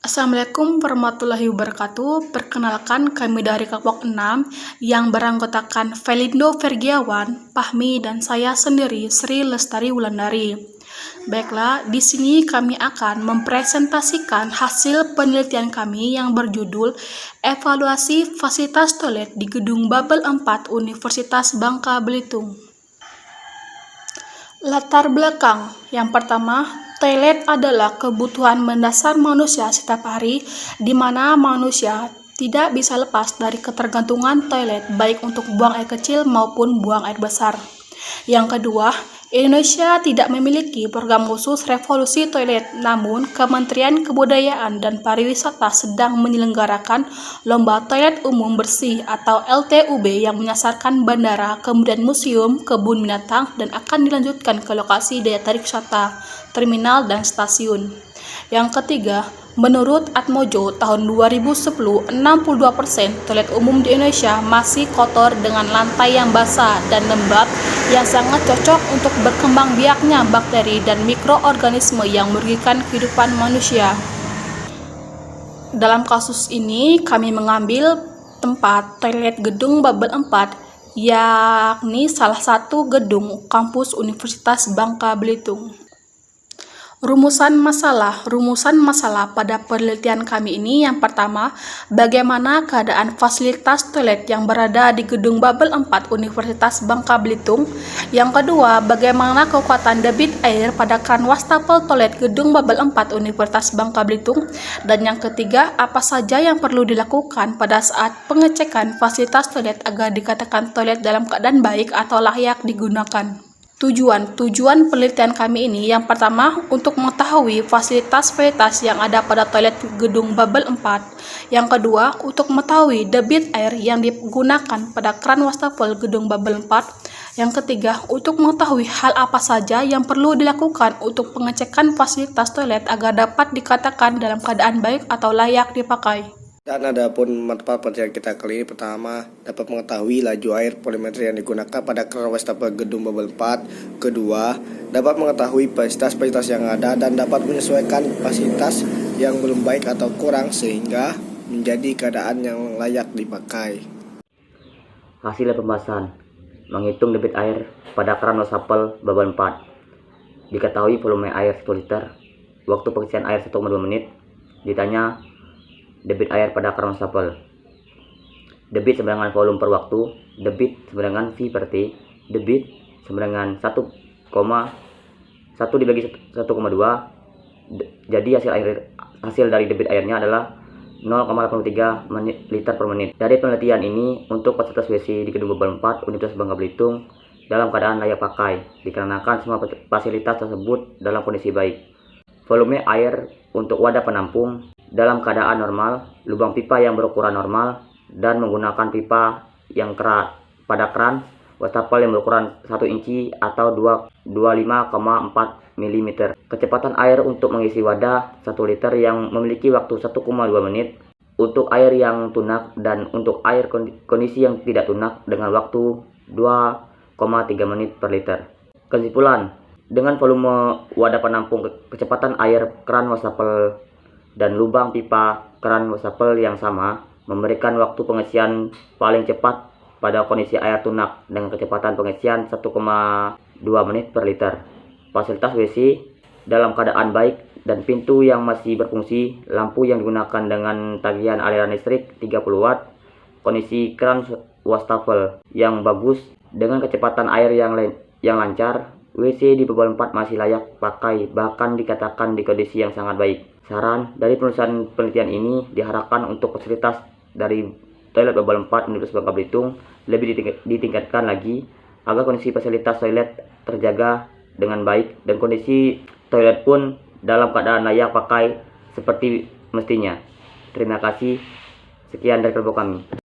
Assalamualaikum warahmatullahi wabarakatuh. Perkenalkan, kami dari Kelompok 6 yang beranggotakan Felindo Fergiawan, Fahmi, dan saya sendiri, Sri Lestari Wulandari. Baiklah, di sini kami akan mempresentasikan hasil penelitian kami yang berjudul Evaluasi Fasilitas Toilet di Gedung Babel 4 Universitas Bangka Belitung. Latar belakang yang pertama, toilet adalah kebutuhan mendasar manusia setiap hari, di mana manusia tidak bisa lepas dari ketergantungan toilet, baik untuk buang air kecil maupun buang air besar. Yang kedua, Indonesia tidak memiliki program khusus revolusi toilet, namun Kementerian Kebudayaan dan Pariwisata sedang menyelenggarakan Lomba Toilet Umum Bersih atau LTUB yang menyasarkan bandara, kemudian museum, kebun binatang, dan akan dilanjutkan ke lokasi daya tarik wisata, terminal, dan stasiun. Yang ketiga, menurut Atmojo tahun 2010, 62% toilet umum di Indonesia masih kotor dengan lantai yang basah dan lembab yang sangat cocok untuk berkembang biaknya bakteri dan mikroorganisme yang merugikan kehidupan manusia. Dalam kasus ini, kami mengambil tempat toilet gedung Babel 4, yakni salah satu gedung kampus Universitas Bangka Belitung. Rumusan masalah pada penelitian kami ini yang pertama, bagaimana keadaan fasilitas toilet yang berada di Gedung Babel 4 Universitas Bangka Belitung. Yang kedua, bagaimana kekuatan debit air pada kran wastafel toilet Gedung Babel 4 Universitas Bangka Belitung. Dan yang ketiga, apa saja yang perlu dilakukan pada saat pengecekan fasilitas toilet agar dikatakan toilet dalam keadaan baik atau layak digunakan. Tujuan penelitian kami ini yang pertama, untuk mengetahui fasilitas-fasilitas yang ada pada toilet Gedung Babel 4. Yang kedua, untuk mengetahui debit air yang digunakan pada kran wastafel Gedung Babel 4. Yang ketiga, untuk mengetahui hal apa saja yang perlu dilakukan untuk pengecekan fasilitas toilet agar dapat dikatakan dalam keadaan baik atau layak dipakai. Dan ada pun manfaat penelitian kita kali ini. Pertama, dapat mengetahui laju air polimetri yang digunakan pada kran wastafel Gedung Babel 4. Kedua, dapat mengetahui fasilitas yang ada dan dapat menyesuaikan fasilitas yang belum baik atau kurang sehingga menjadi keadaan yang layak dipakai. Hasil pembahasan, menghitung debit air pada kran wastafel Babel 4. Diketahui volume air 1 liter, waktu pengisian air 1,2 menit. Ditanya debit air pada kran wastafel. Debit sama dengan volume per waktu, debit sama dengan V per T, debit sama dengan 1 dibagi 1,2. Jadi hasil dari debit airnya adalah 0,83 liter per menit. Dari penelitian ini, untuk fasilitas WC di Gedung Babel 4 Universitas Bangka Belitung dalam keadaan layak pakai, dikarenakan semua fasilitas tersebut dalam kondisi baik. Volume air untuk wadah penampung dalam keadaan normal, lubang pipa yang berukuran normal, dan menggunakan pipa yang kerat pada kran wastafel yang berukuran 1 inci atau 25,4 mm. Kecepatan air untuk mengisi wadah 1 liter yang memiliki waktu 1,2 menit untuk air yang tunak, dan untuk air kondisi yang tidak tunak dengan waktu 2,3 menit per liter. Kesimpulan, dengan volume wadah penampung, kecepatan air kran wastafel dan lubang pipa kran wastafel yang sama, memberikan waktu pengisian paling cepat pada kondisi air tunak dengan kecepatan pengisian 1,2 menit per liter. Fasilitas WC dalam keadaan baik dan pintu yang masih berfungsi, lampu yang digunakan dengan tagihan aliran listrik 30 watt, kondisi kran wastafel yang bagus dengan kecepatan air yang lancar, WC di Babel 4 masih layak pakai, bahkan dikatakan di kondisi yang sangat baik. Saran dari penulisan penelitian ini diharapkan untuk fasilitas dari toilet Babel 4 Universitas Bangka Belitung lebih ditingkatkan lagi agar kondisi fasilitas toilet terjaga dengan baik dan kondisi toilet pun dalam keadaan layak pakai seperti mestinya. Terima kasih. Sekian dari kelompok kami.